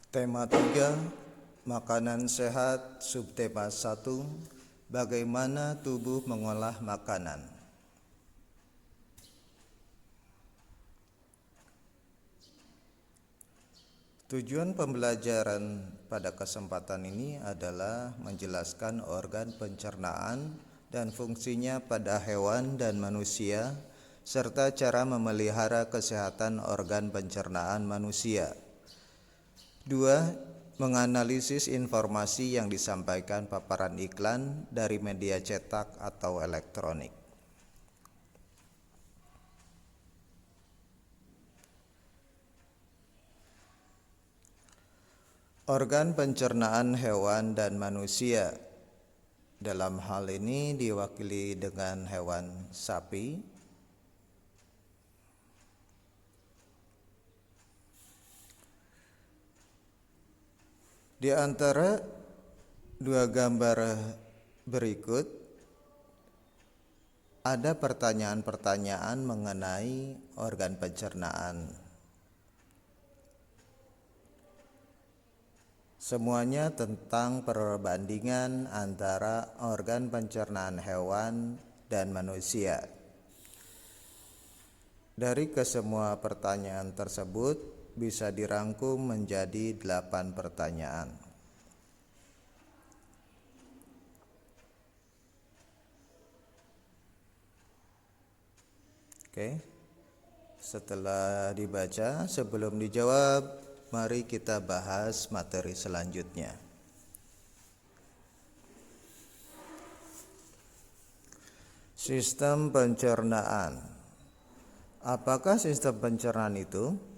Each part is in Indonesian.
Tema 3, makanan sehat. Subtema 1, bagaimana tubuh mengolah makanan. Tujuan pembelajaran pada kesempatan ini adalah menjelaskan organ pencernaan dan fungsinya pada hewan dan manusia, serta cara memelihara kesehatan organ pencernaan manusia. 2. Menganalisis informasi yang disampaikan paparan iklan dari media cetak atau elektronik. Organ pencernaan hewan dan manusia, dalam hal ini diwakili dengan hewan sapi. Di antara dua gambar berikut ada pertanyaan-pertanyaan mengenai organ pencernaan. Semuanya tentang perbandingan antara organ pencernaan hewan dan manusia. Dari kesemua pertanyaan tersebut bisa dirangkum menjadi 8 pertanyaan. Oke. Setelah dibaca, sebelum dijawab, mari kita bahas materi selanjutnya. Sistem pencernaan. Apakah sistem pencernaan itu?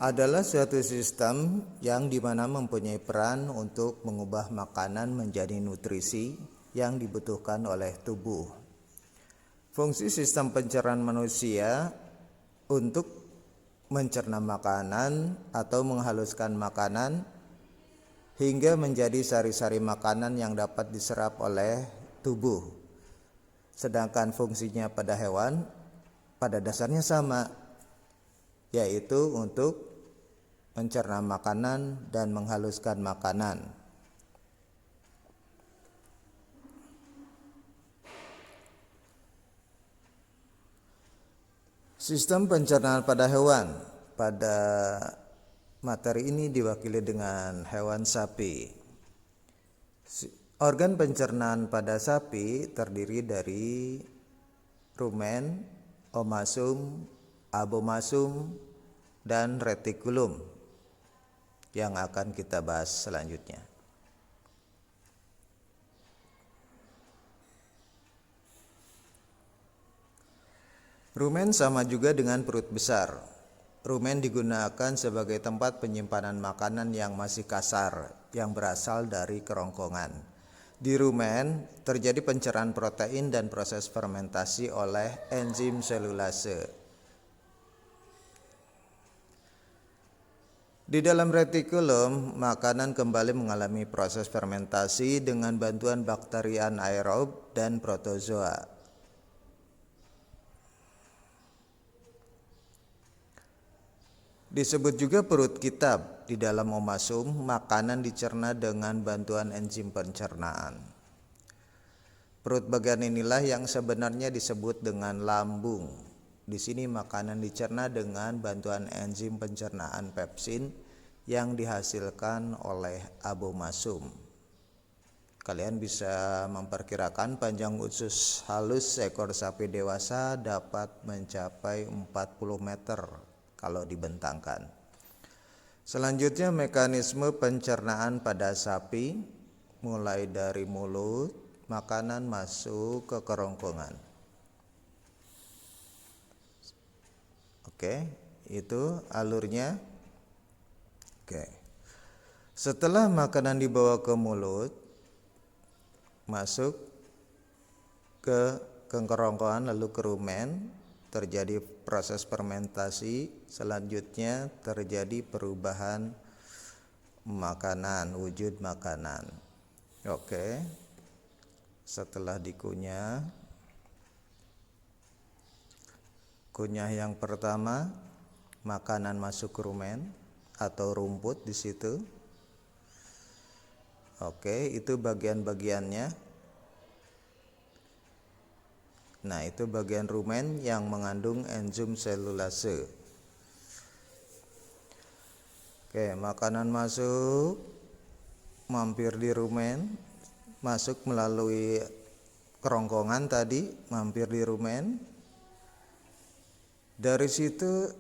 Adalah suatu sistem yang dimana mempunyai peran untuk mengubah makanan menjadi nutrisi yang dibutuhkan oleh tubuh. Fungsi sistem pencernaan manusia untuk mencerna makanan atau menghaluskan makanan hingga menjadi sari-sari makanan yang dapat diserap oleh tubuh. Sedangkan fungsinya pada hewan pada dasarnya sama, yaitu untuk mencerna makanan dan menghaluskan makanan. Sistem pencernaan pada hewan. Pada materi ini diwakili dengan hewan sapi. Organ pencernaan pada sapi terdiri dari rumen, omasum, abomasum, dan retikulum yang akan kita bahas selanjutnya. Rumen sama juga dengan perut besar. Rumen digunakan sebagai tempat penyimpanan makanan yang masih kasar, yang berasal dari kerongkongan. Di rumen terjadi pencernaan protein dan proses fermentasi oleh enzim selulase. Di dalam retikulum, makanan kembali mengalami proses fermentasi dengan bantuan bakteri anaerob dan protozoa. Disebut juga perut kitab. Di dalam omasum, makanan dicerna dengan bantuan enzim pencernaan. Perut bagian inilah yang sebenarnya disebut dengan lambung. Di sini makanan dicerna dengan bantuan enzim pencernaan pepsin yang dihasilkan oleh abomasum. Kalian bisa memperkirakan panjang usus halus seekor sapi dewasa dapat mencapai 40 meter kalau dibentangkan. Selanjutnya mekanisme pencernaan pada sapi, mulai dari mulut, makanan masuk ke kerongkongan. Oke, itu alurnya. Oke. Setelah makanan dibawa ke mulut, masuk ke kerongkongan lalu ke rumen, terjadi proses fermentasi, selanjutnya terjadi perubahan makanan, wujud makanan. Oke. Setelah dikunyah, kunyah yang pertama, makanan masuk ke rumen atau rumput di situ. Oke, itu bagian-bagiannya. Nah, itu bagian rumen yang mengandung enzim selulase. Oke, makanan masuk, mampir di rumen, masuk melalui kerongkongan tadi, mampir di rumen. Dari situ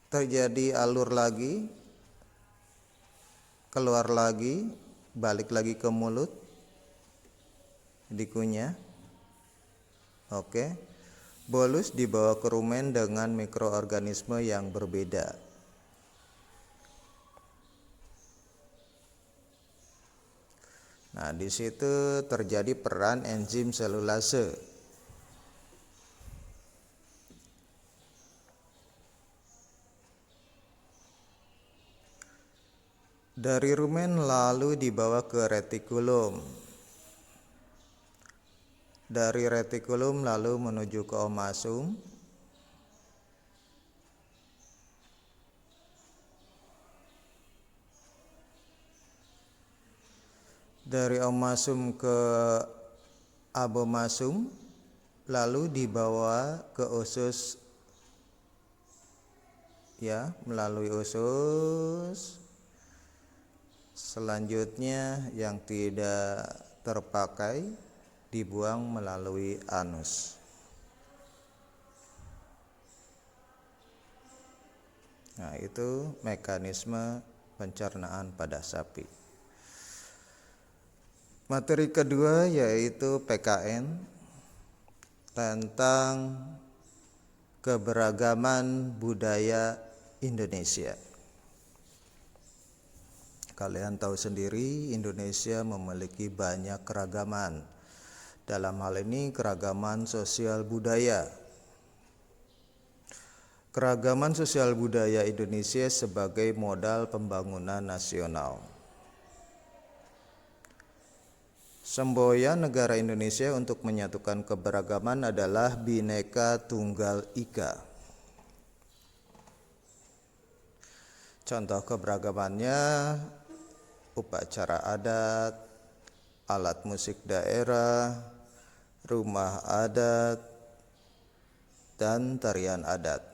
terjadi alur lagi, keluar lagi, balik lagi ke mulut, dikunyah. Oke, bolus dibawa ke rumen dengan mikroorganisme yang berbeda. Nah, di situ terjadi peran enzim selulase. Dari rumen lalu dibawa ke retikulum. Dari retikulum lalu menuju ke omasum. Dari omasum ke abomasum, lalu dibawa ke usus, ya, melalui usus. Selanjutnya yang tidak terpakai dibuang melalui anus. Nah, itu mekanisme pencernaan pada sapi. Materi kedua yaitu PKN tentang keberagaman budaya Indonesia. Kalian tahu sendiri, Indonesia memiliki banyak keragaman. Dalam hal ini keragaman sosial budaya. Keragaman sosial budaya Indonesia sebagai modal pembangunan nasional. Semboyan negara Indonesia untuk menyatukan keberagaman adalah Bhinneka Tunggal Ika. Contoh keberagamannya upacara adat, alat musik daerah, rumah adat, dan tarian adat.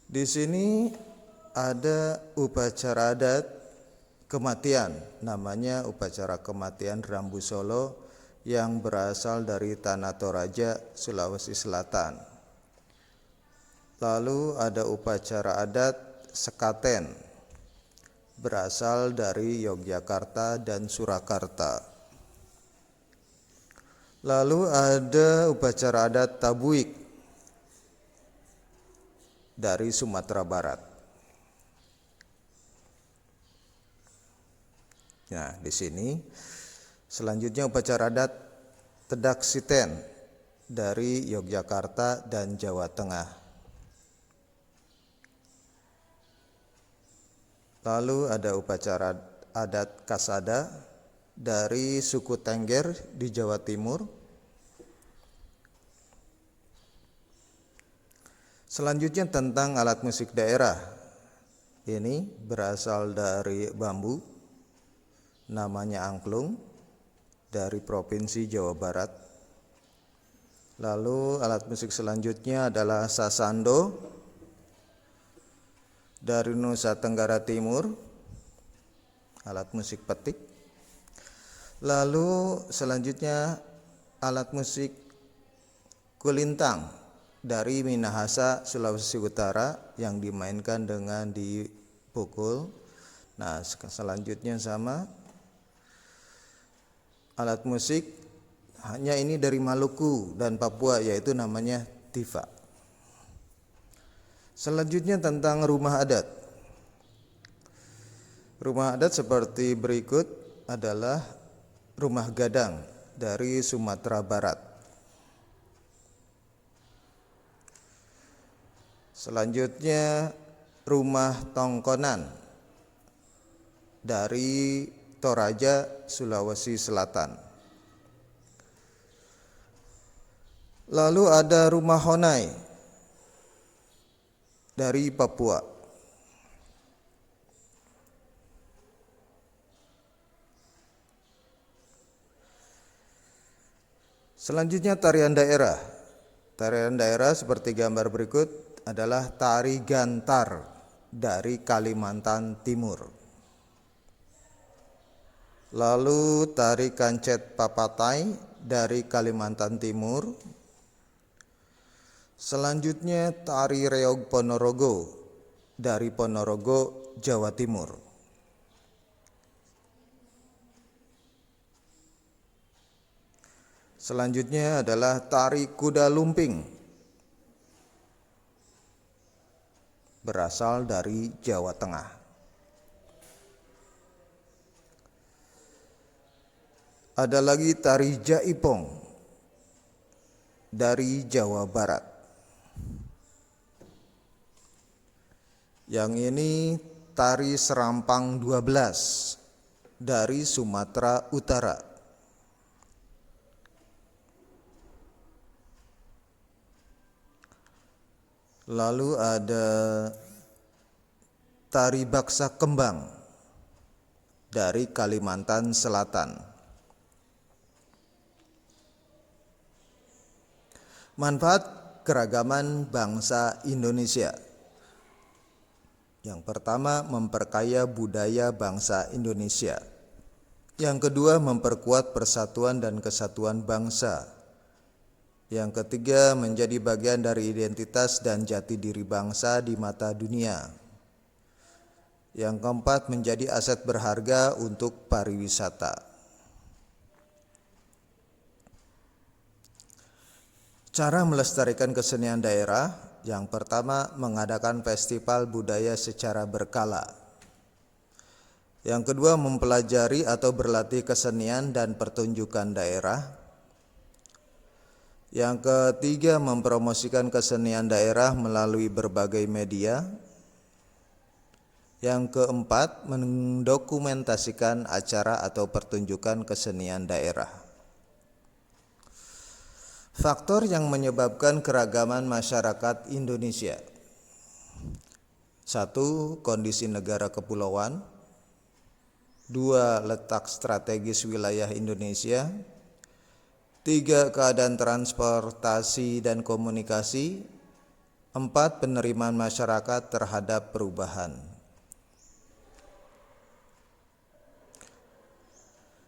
Di sini ada upacara adat kematian, namanya upacara kematian Rambu Solo yang berasal dari Tanah Toraja, Sulawesi Selatan. Lalu ada upacara adat Sekaten, berasal dari Yogyakarta dan Surakarta. Lalu ada upacara adat Tabuik dari Sumatera Barat. Nah, di sini selanjutnya upacara adat Tedak Siten dari Yogyakarta dan Jawa Tengah. Lalu ada upacara adat Kasada dari suku Tengger di Jawa Timur. Selanjutnya tentang alat musik daerah. Ini berasal dari bambu, namanya angklung, dari Provinsi Jawa Barat. Lalu alat musik selanjutnya adalah sasando dari Nusa Tenggara Timur, alat musik petik. Lalu selanjutnya alat musik kulintang dari Minahasa, Sulawesi Utara yang dimainkan dengan dipukul. Nah, selanjutnya sama alat musik, hanya ini dari Maluku dan Papua, yaitu namanya tifa. Selanjutnya tentang rumah adat. Rumah adat seperti berikut adalah rumah gadang dari Sumatera Barat. Selanjutnya rumah tongkonan dari Toraja, Sulawesi Selatan. Lalu ada rumah honai dari Papua. Selanjutnya tarian daerah. Tarian daerah seperti gambar berikut adalah tari gantar dari Kalimantan Timur. Lalu tari kancet papatai dari Kalimantan Timur. Selanjutnya tari reog Ponorogo dari Ponorogo, Jawa Timur. Selanjutnya adalah tari kuda lumping berasal dari Jawa Tengah. Ada lagi tari jaipong dari Jawa Barat. Yang ini tari serampang 12 dari Sumatera Utara. Lalu ada tari baksa kembang dari Kalimantan Selatan. Manfaat keragaman bangsa Indonesia. Yang pertama, memperkaya budaya bangsa Indonesia. Yang kedua, memperkuat persatuan dan kesatuan bangsa. Yang ketiga, menjadi bagian dari identitas dan jati diri bangsa di mata dunia. Yang keempat, menjadi aset berharga untuk pariwisata. Cara melestarikan kesenian daerah, yang pertama, mengadakan festival budaya secara berkala. Yang kedua, mempelajari atau berlatih kesenian dan pertunjukan daerah. Yang ketiga, mempromosikan kesenian daerah melalui berbagai media. Yang keempat, mendokumentasikan acara atau pertunjukan kesenian daerah. Faktor yang menyebabkan keragaman masyarakat Indonesia. 1. Kondisi negara kepulauan. 2. Letak strategis wilayah Indonesia. 3. Keadaan transportasi dan komunikasi. 4. Penerimaan masyarakat terhadap perubahan.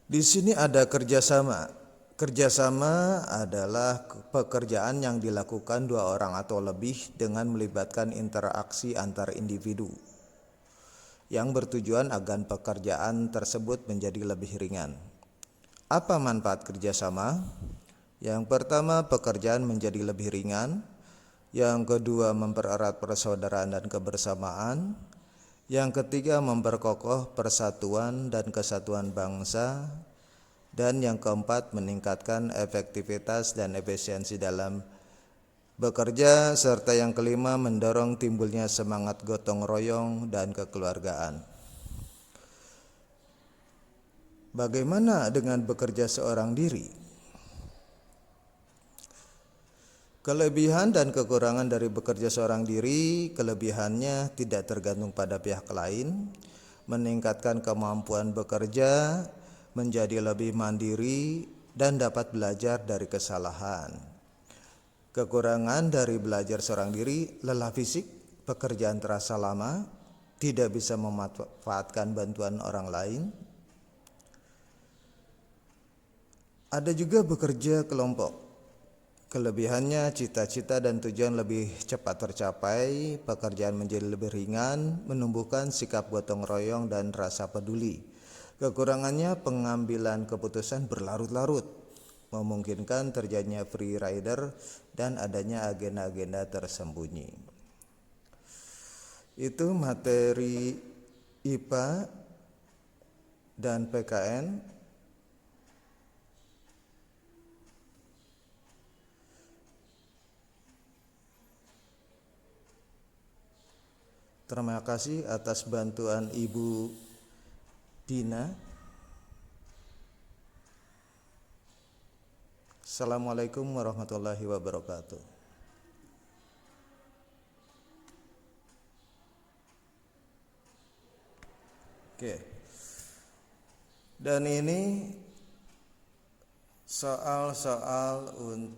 Di sini ada kerjasama. Kerjasama adalah pekerjaan yang dilakukan 2 orang atau lebih dengan melibatkan interaksi antar individu yang bertujuan agar pekerjaan tersebut menjadi lebih ringan. Apa manfaat kerjasama? Yang pertama, pekerjaan menjadi lebih ringan. Yang kedua, mempererat persaudaraan dan kebersamaan. Yang ketiga, memperkokoh persatuan dan kesatuan bangsa. Dan yang keempat, meningkatkan efektivitas dan efisiensi dalam bekerja. Serta yang kelima, mendorong timbulnya semangat gotong royong dan kekeluargaan. Bagaimana dengan bekerja seorang diri? Kelebihan dan kekurangan dari bekerja seorang diri. Kelebihannya tidak tergantung pada pihak lain, meningkatkan kemampuan bekerja, menjadi lebih mandiri, dan dapat belajar dari kesalahan. Kekurangan dari belajar seorang diri, lelah fisik, pekerjaan terasa lama, tidak bisa memanfaatkan bantuan orang lain. Ada juga bekerja kelompok. Kelebihannya, cita-cita dan tujuan lebih cepat tercapai, pekerjaan menjadi lebih ringan, menumbuhkan sikap gotong royong dan rasa peduli. Kekurangannya, pengambilan keputusan berlarut-larut, memungkinkan terjadinya free rider dan adanya agenda-agenda tersembunyi. Itu materi IPA dan PKN. Terima kasih atas bantuan Ibu Dina. Assalamualaikum warahmatullahi wabarakatuh. Oke. Dan ini Soal-soal untuk